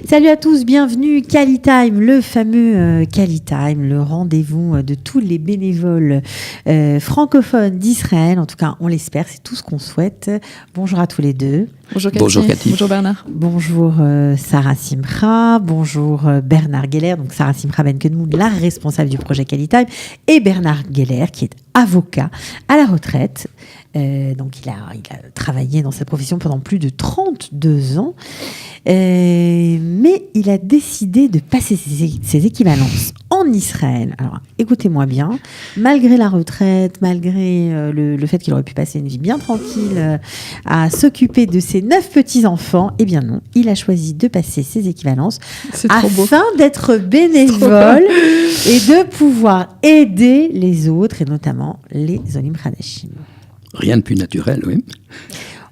Salut à tous, bienvenue Calitime, le fameux Calitime, le rendez-vous de tous les bénévoles francophones d'Israël. En tout cas, on l'espère, c'est tout ce qu'on souhaite. Bonjour à tous les deux. Bonjour Cathy. Bonjour Cathy. Bonjour Bernard. Bonjour Sarah Simcha, bonjour Bernard Geller, donc Sarah Simcha Ben-Kenmoud, la responsable du projet Calitime, et Bernard Geller, qui est avocat à la retraite. Donc il a travaillé dans cette profession pendant plus de 32 ans, mais il a décidé de passer ses équivalences en Israël. Alors écoutez-moi bien, malgré la retraite, malgré le fait qu'il aurait pu passer une vie bien tranquille à s'occuper de ses 9 petits-enfants, eh bien non, il a choisi de passer ses équivalences afin d'être bénévole et de pouvoir aider les autres, et notamment les Olim Hadashim. Rien de plus naturel, oui.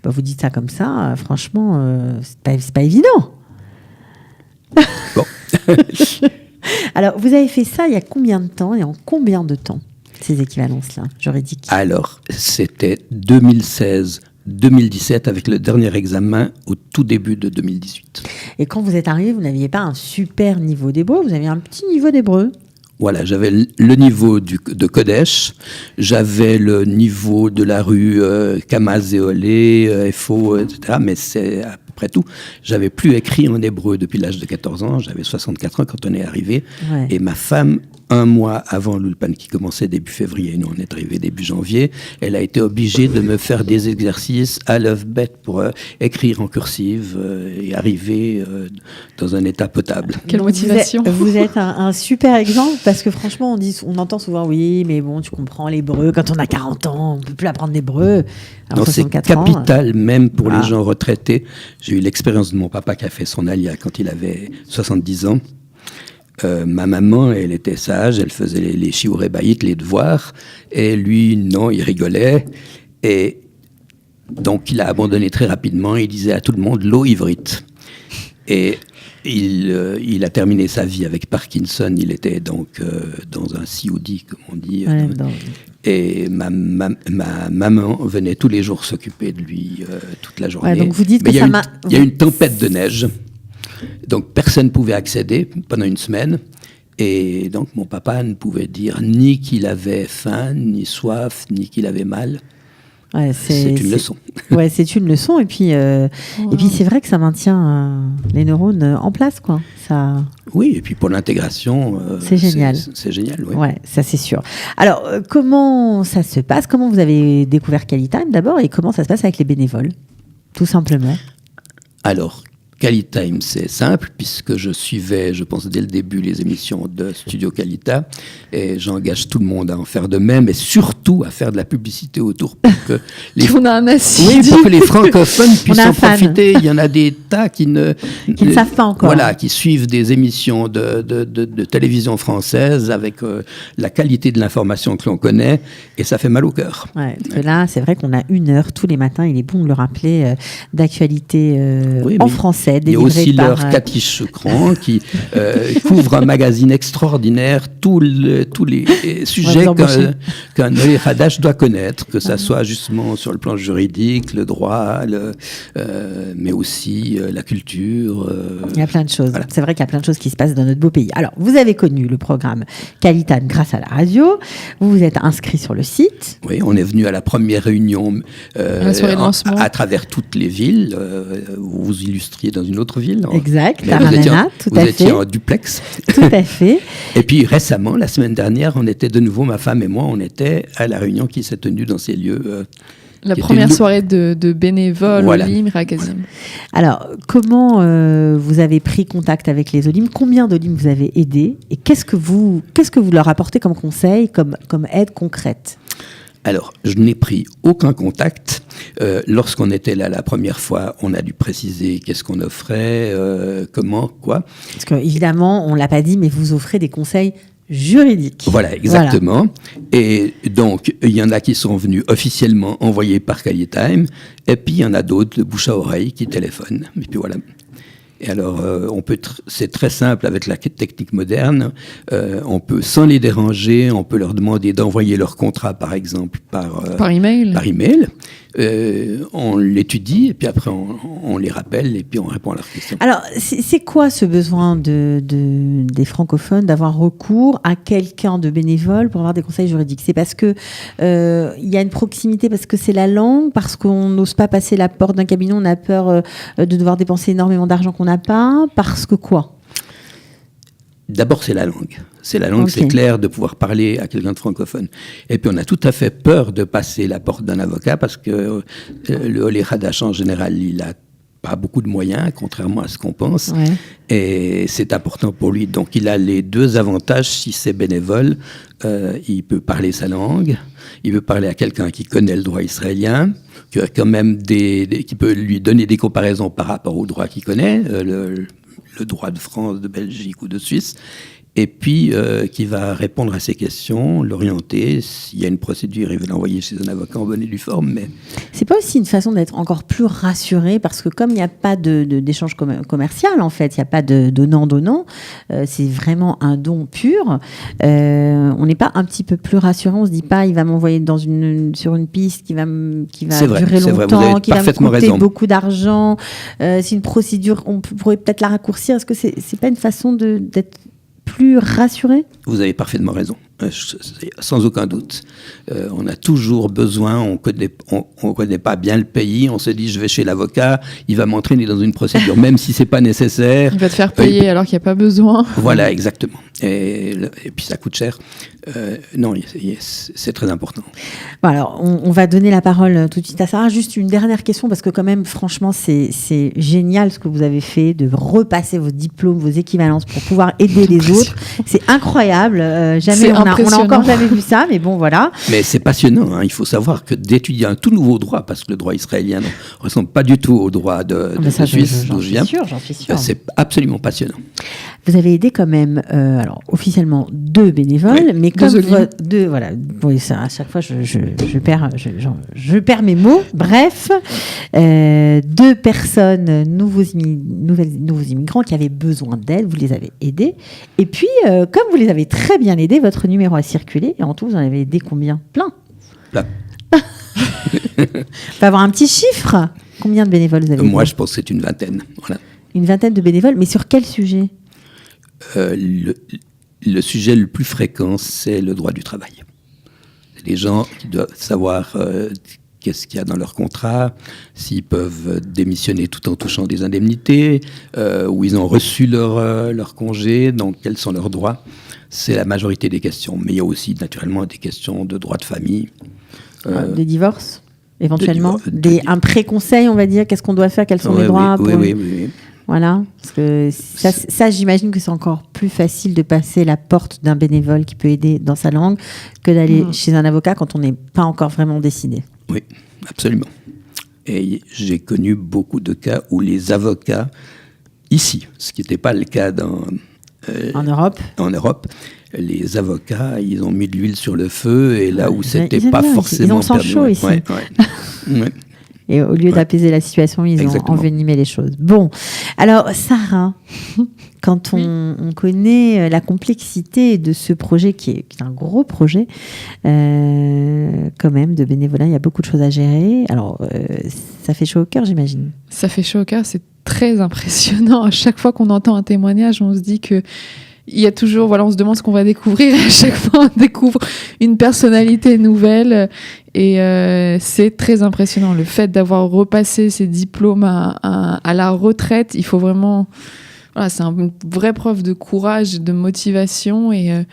Bah, vous dites ça comme ça, franchement, c'est pas évident. Bon. Alors, vous avez fait ça il y a combien de temps et en combien de temps, ces équivalences-là, juridiques ? Alors, c'était 2016-2017 avec le dernier examen au tout début de 2018. Et quand vous êtes arrivé, vous n'aviez pas un super niveau d'hébreu, vous aviez un petit niveau d'hébreu. Voilà, j'avais le niveau de Kodesh, j'avais le niveau de la rue Kamaz et Olé, FO, etc. Mais c'est à peu près tout. J'avais plus écrit en hébreu depuis l'âge de 14 ans, j'avais 64 ans quand on est arrivé. Ouais. Et ma femme, un mois avant l'Ulpan qui commençait début février, nous on est arrivé début janvier, elle a été obligée de me faire des exercices à l'œuf-bête pour écrire en cursive et arriver dans un état potable. Quelle motivation. Vous êtes un super exemple, parce que franchement on entend souvent oui mais bon tu comprends l'hébreu quand on a 40 ans, on ne peut plus apprendre l'hébreu. Non, c'est capital même pour les gens retraités. J'ai eu l'expérience de mon papa qui a fait son alia quand il avait 70 ans. Ma maman, elle était sage, elle faisait les shiurei bayit, les devoirs, et lui, non, il rigolait, et donc il a abandonné très rapidement, il disait à tout le monde l'eau ivrite. Et il a terminé sa vie avec Parkinson, il était donc dans un COD, comme on dit. Ouais, et ma maman venait tous les jours s'occuper de lui toute la journée. Ouais, donc vous dites mais il y a eu une tempête de neige. Donc personne ne pouvait accéder pendant une semaine, et donc mon papa ne pouvait dire ni qu'il avait faim, ni soif, ni qu'il avait mal. Ouais, c'est une leçon. Ouais, c'est une leçon, et puis c'est vrai que ça maintient les neurones en place, quoi. Ça. Oui, et puis pour l'intégration, c'est génial. C'est génial, oui. Ouais, ça c'est sûr. Alors comment ça se passe ? Comment vous avez découvert Calitime d'abord, et comment ça se passe avec les bénévoles, tout simplement ? Alors, Calitime, c'est simple, puisque je suivais, je pense, dès le début, les émissions de Studio Calita, et j'engage tout le monde à en faire de même, et surtout à faire de la publicité autour, pour que les, pour que les francophones puissent en profiter. Il y en a des tas qui ne savent pas encore. Voilà, qui suivent des émissions de télévision française avec la qualité de l'information que l'on connaît, et ça fait mal au cœur. Ouais, parce que là, c'est vrai qu'on a 1 heure tous les matins, il est bon de le rappeler, d'actualité en français. Il y a aussi leur Cathy Checran qui couvre un magazine extraordinaire, tous les sujets qu'un Noé Hadash doit connaître, que ça soit justement sur le plan juridique, le droit, mais aussi la culture. Il y a plein de choses. Voilà. C'est vrai qu'il y a plein de choses qui se passent dans notre beau pays. Alors, vous avez connu le programme Calitime grâce à la radio. Vous vous êtes inscrit sur le site. Oui, on est venu à la première réunion à travers toutes les villes. Vous illustriez dans une autre ville. Exact, Taramana, tout à fait. Vous étiez en duplex. Tout à fait. Et puis récemment, la semaine dernière, on était de nouveau, ma femme et moi, on était à la réunion qui s'est tenue dans ces lieux. La première soirée de bénévoles, voilà. Olim, Rakazim. Alors, comment vous avez pris contact avec les Olim ? Combien d'Olim vous avez aidé ? Et qu'est-ce que vous leur apportez comme conseil, comme aide concrète ? Alors, je n'ai pris aucun contact. Lorsqu'on était là la première fois, on a dû préciser qu'est-ce qu'on offrait, comment, quoi. Parce qu'évidemment, on ne l'a pas dit, mais vous offrez des conseils juridiques. Voilà, exactement. Voilà. Et donc, il y en a qui sont venus officiellement envoyés par Calitime, et puis il y en a d'autres de bouche à oreille qui téléphonent. Et puis voilà. Et alors, c'est très simple avec la technique moderne. On peut, sans les déranger, on peut leur demander d'envoyer leur contrat, par exemple, par email. On l'étudie et puis après on les rappelle et puis on répond à leurs questions. Alors, c'est quoi ce besoin des francophones d'avoir recours à quelqu'un de bénévole pour avoir des conseils juridiques? C'est parce que il y a une proximité, parce que c'est la langue, parce qu'on n'ose pas passer la porte d'un cabinet, on a peur de devoir dépenser énormément d'argent qu'on n'a pas, parce que quoi? D'abord, c'est la langue. C'est la langue, okay. C'est clair, de pouvoir parler à quelqu'un de francophone. Et puis, on a tout à fait peur de passer la porte d'un avocat parce que le Olé Hadash, en général, il a pas beaucoup de moyens, contrairement à ce qu'on pense. Ouais. Et c'est important pour lui. Donc, il a les deux avantages. Si c'est bénévole, il peut parler sa langue. Il peut parler à quelqu'un qui connaît le droit israélien, qui a quand même qui peut lui donner des comparaisons par rapport au droit qu'il connaît, le droit de France, de Belgique ou de Suisse, et puis qui va répondre à ces questions, l'orienter. S'il y a une procédure, il va l'envoyer chez un avocat en bonne et due forme. Mais c'est pas aussi une façon d'être encore plus rassuré, parce que comme il n'y a pas d'échange commercial, en fait, il n'y a pas de donnant-donnant, c'est vraiment un don pur. On n'est pas un petit peu plus rassuré, on se dit pas, il va m'envoyer sur une piste qui va durer longtemps, qui va me coûter beaucoup d'argent. C'est une procédure, on pourrait peut-être la raccourcir. Est-ce que c'est pas une façon d'être plus rassuré? Vous avez parfaitement raison, sans aucun doute. On a toujours besoin, on connaît pas bien le pays, on se dit je vais chez l'avocat, il va m'entraîner dans une procédure, même si c'est pas nécessaire. Il va te faire payer alors qu'il n'y a pas besoin. Voilà, exactement. Et puis ça coûte cher. Non, c'est très important. Bon, alors, on va donner la parole tout de suite à Sarah. Juste une dernière question, parce que quand même, franchement, c'est génial ce que vous avez fait, de repasser vos diplômes, vos équivalences pour pouvoir aider les autres. C'est incroyable. On n'a encore jamais vu ça, mais bon, voilà. Mais c'est passionnant. Hein. Il faut savoir que d'étudier un tout nouveau droit, parce que le droit israélien ne ressemble pas du tout au droit de Suisse, d'où je viens. J'en suis sûre. C'est absolument passionnant. Vous avez aidé quand même, alors officiellement 2 bénévoles, oui, mais comme voilà, oui, ça, à chaque fois je perds mes mots. Bref, 2 personnes, nouveaux immigrants qui avaient besoin d'aide, vous les avez aidés. Et puis, comme vous les avez très bien aidés, votre numéro a circulé. Et en tout, vous en avez aidé combien? Plein. On va avoir un petit chiffre. Combien de bénévoles vous avez aidés? Moi, je pense que c'est une vingtaine. Voilà. Une vingtaine de bénévoles, mais sur quel sujet? Le sujet le plus fréquent, c'est le droit du travail. Les gens qui doivent savoir qu'est-ce qu'il y a dans leur contrat, s'ils peuvent démissionner tout en touchant des indemnités, où ils ont reçu leur congé, donc quels sont leurs droits. C'est la majorité des questions. Mais il y a aussi naturellement des questions de droit de famille. Des divorces, éventuellement. Un pré-conseil, on va dire, qu'est-ce qu'on doit faire, quels sont les droits. Oui. Voilà, parce que ça, j'imagine que c'est encore plus facile de passer la porte d'un bénévole qui peut aider dans sa langue que d'aller chez un avocat quand on n'est pas encore vraiment décidé. Oui, absolument. Et j'ai connu beaucoup de cas où les avocats, ici, ce qui n'était pas le cas en Europe, les avocats, ils ont mis de l'huile sur le feu, et là où c'était pas forcément... Ils ont sang chaud ici. Ouais. Et au lieu d'apaiser la situation, ils ont envenimé les choses. Bon, alors Sarah, quand on connaît la complexité de ce projet, qui est un gros projet, quand même, de bénévolat, il y a beaucoup de choses à gérer. Alors, ça fait chaud au cœur, j'imagine. Ça fait chaud au cœur, c'est très impressionnant. À chaque fois qu'on entend un témoignage, on se dit que il y a toujours, on se demande ce qu'on va découvrir. À chaque fois, on découvre une personnalité nouvelle. Et c'est très impressionnant. Le fait d'avoir repassé ses diplômes à la retraite, il faut vraiment... Voilà, c'est une vraie preuve de courage, de motivation. Et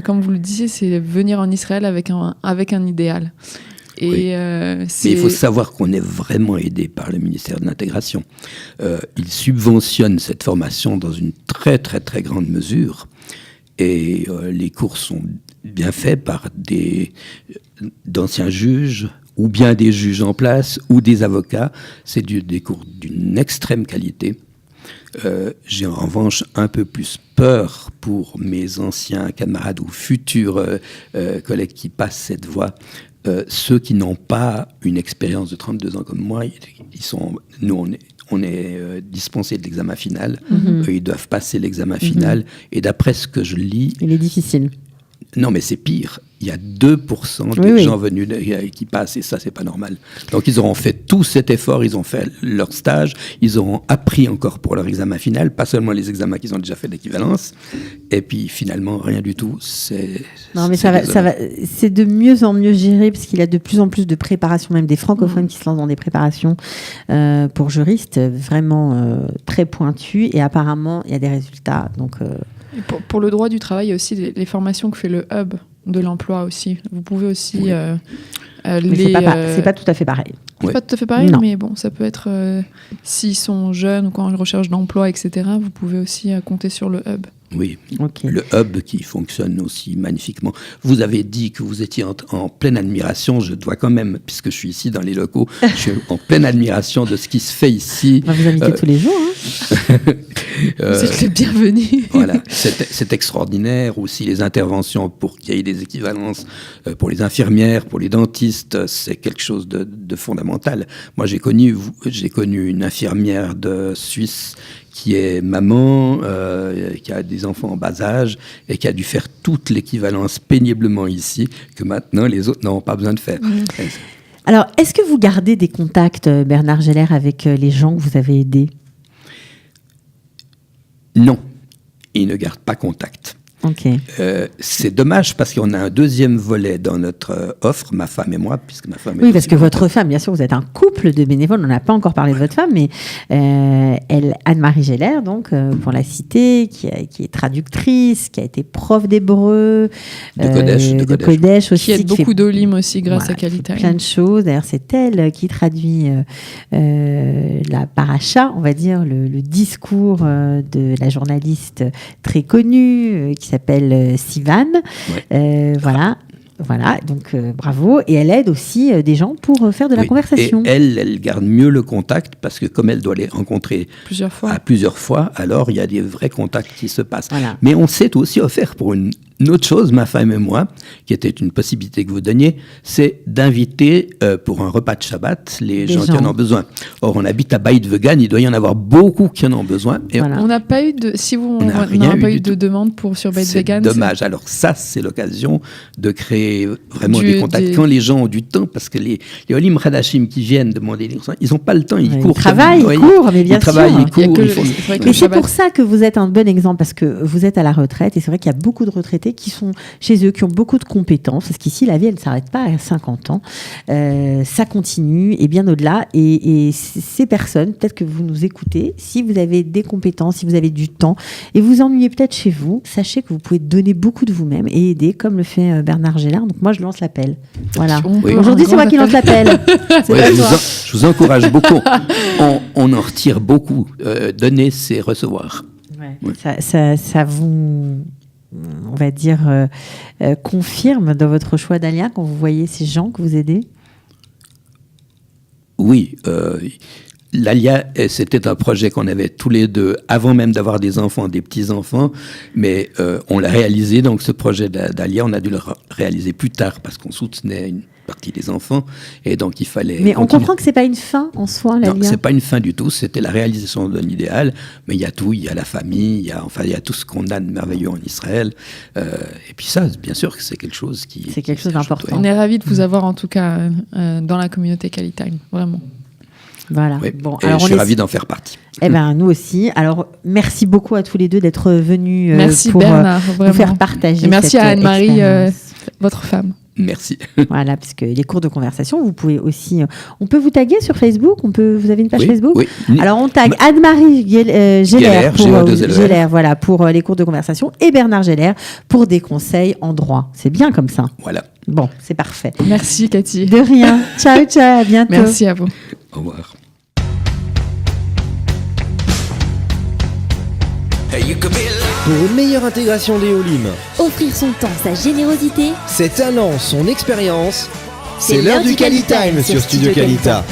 comme vous le disiez, c'est venir en Israël avec un idéal. Et oui. Mais il faut savoir qu'on est vraiment aidé par le ministère de l'Intégration. Il subventionne cette formation dans une très très très grande mesure, et les cours sont bien faits par d'anciens juges, ou bien des juges en place, ou des avocats. C'est des cours d'une extrême qualité. J'ai en revanche un peu plus peur pour mes anciens camarades ou futurs collègues qui passent cette voie. ceux qui n'ont pas une expérience de 32 ans comme moi, nous, on est dispensés de l'examen final. Eux, ils doivent passer l'examen final. Et d'après ce que je lis... Il est difficile. Non, mais c'est pire. Il y a 2% des gens venus qui passent, et ça, c'est pas normal. Donc, ils auront fait tout cet effort, ils ont fait leur stage, ils auront appris encore pour leur examen final, pas seulement les examens qu'ils ont déjà fait d'équivalence, et puis finalement, rien du tout. Non, mais ça va, c'est de mieux en mieux géré, parce qu'il y a de plus en plus de préparations, même des francophones qui se lancent dans des préparations pour juristes, vraiment très pointues, et apparemment, il y a des résultats. Donc, pour le droit du travail, il y a aussi les formations que fait le Hub de l'emploi aussi. Vous pouvez aussi... c'est pas tout à fait pareil. C'est pas tout à fait pareil, Non. mais bon, ça peut être... s'ils sont jeunes ou quand ils recherchent d'emploi, etc., vous pouvez aussi compter sur le Hub. Oui, Okay. Le Hub qui fonctionne aussi magnifiquement. Vous avez dit que vous étiez en pleine admiration. Je dois quand même, puisque je suis ici dans les locaux, je suis en pleine admiration de ce qui se fait ici. On va vous inviter tous les jours. Hein. Vous êtes les bienvenus. Voilà, c'est extraordinaire. Aussi les interventions pour qu'il y ait des équivalences pour les infirmières, pour les dentistes, c'est quelque chose de fondamental. Moi, j'ai connu une infirmière de Suisse qui est maman, qui a des enfants en bas âge et qui a dû faire toute l'équivalence péniblement ici, que maintenant les autres n'auront pas besoin de faire. Alors, est-ce que vous gardez des contacts, Bernard Geller, avec les gens que vous avez aidés ? Non, ils ne gardent pas contact. Okay. C'est dommage parce qu'on a un deuxième volet dans notre offre, ma femme et moi, puisque ma femme est... Oui, parce que votre femme, bien sûr, vous êtes un couple de bénévoles, on n'a pas encore parlé de votre femme, mais Anne-Marie Geller, donc, pour la citer, qui est traductrice, qui a été prof d'hébreu, de Kodesh aussi. Qui aide beaucoup d'Olim aussi grâce à Qualitime. Plein de choses. D'ailleurs, c'est elle qui traduit la paracha, on va dire, le discours de la journaliste très connue, qui s'appelle Sivan. Ouais. Voilà, donc bravo. Et elle aide aussi des gens pour faire de la conversation. Et elle garde mieux le contact parce que comme elle doit les rencontrer plusieurs fois, alors il y a des vrais contacts qui se passent. Voilà. Mais on s'est aussi offert pour une autre chose, ma femme et moi, qui était une possibilité que vous donniez, c'est d'inviter pour un repas de Shabbat les gens qui en ont besoin. Or, on habite à Beit Vegan, il doit y en avoir beaucoup qui en ont besoin. Et on n'a pas eu de, on n'a pas eu de demande sur Beit Vegan. C'est dommage. Alors ça, c'est l'occasion de créer vraiment des contacts quand les gens ont du temps, parce que les Olim Hadashim qui viennent demander des ils n'ont pas le temps, ils courent. Ils travaillent, ils courent, mais bien sûr. Ils courent. Mais c'est pour ça que vous êtes un bon exemple, parce que vous êtes à la retraite, et c'est vrai qu'il y a beaucoup de retraités qui sont chez eux, qui ont beaucoup de compétences, parce qu'ici, la vie, elle ne s'arrête pas à 50 ans. Ça continue, et bien au-delà. Et ces personnes, peut-être que vous nous écoutez, si vous avez des compétences, si vous avez du temps, et vous ennuyez peut-être chez vous, sachez que vous pouvez donner beaucoup de vous-même et aider, comme le fait Bernard Geller. Donc moi, je lance l'appel. Voilà. Aujourd'hui, c'est moi qui lance l'appel. Je vous encourage beaucoup. On en retire beaucoup. Donner, c'est recevoir. Ça vous... on va dire, confirme dans votre choix d'Alia quand vous voyez ces gens que vous aidez ? Oui, l'Alia, c'était un projet qu'on avait tous les deux, avant même d'avoir des enfants, des petits-enfants, mais on l'a réalisé, donc ce projet d'Alia, on a dû le réaliser plus tard, parce qu'on soutenait une partie des enfants, et donc il fallait... Mais on comprend que c'est pas une fin en soi, l'Alia. Non, c'est pas une fin du tout, c'était la réalisation d'un idéal, mais il y a tout, il y a la famille, il y a tout ce qu'on a de merveilleux en Israël, et puis ça, bien sûr que c'est quelque chose qui... C'est quelque chose d'important. On est ravis de vous avoir, en tout cas, dans la communauté Qualitime, vraiment. Voilà. Oui. Bon, alors je suis ravi d'en faire partie. Eh ben, nous aussi. Alors, merci beaucoup à tous les deux d'être venus pour Bernard, vous faire partager. Et merci à Anne-Marie, votre femme. Merci. Voilà, parce que les cours de conversation, vous pouvez aussi... on peut vous taguer sur Facebook, vous avez une page Facebook ? Oui. Alors, on tag Anne-Marie Geller pour les cours de conversation et Bernard Geller pour des conseils en droit. C'est bien comme ça. Voilà. Bon, c'est parfait. Merci, Cathy. De rien. Ciao, à bientôt. Merci à vous. Au revoir. Pour une meilleure intégration des Olim, offrir son temps, sa générosité, ses talents, son expérience, c'est l'heure du Qualitime sur Studio Qualita.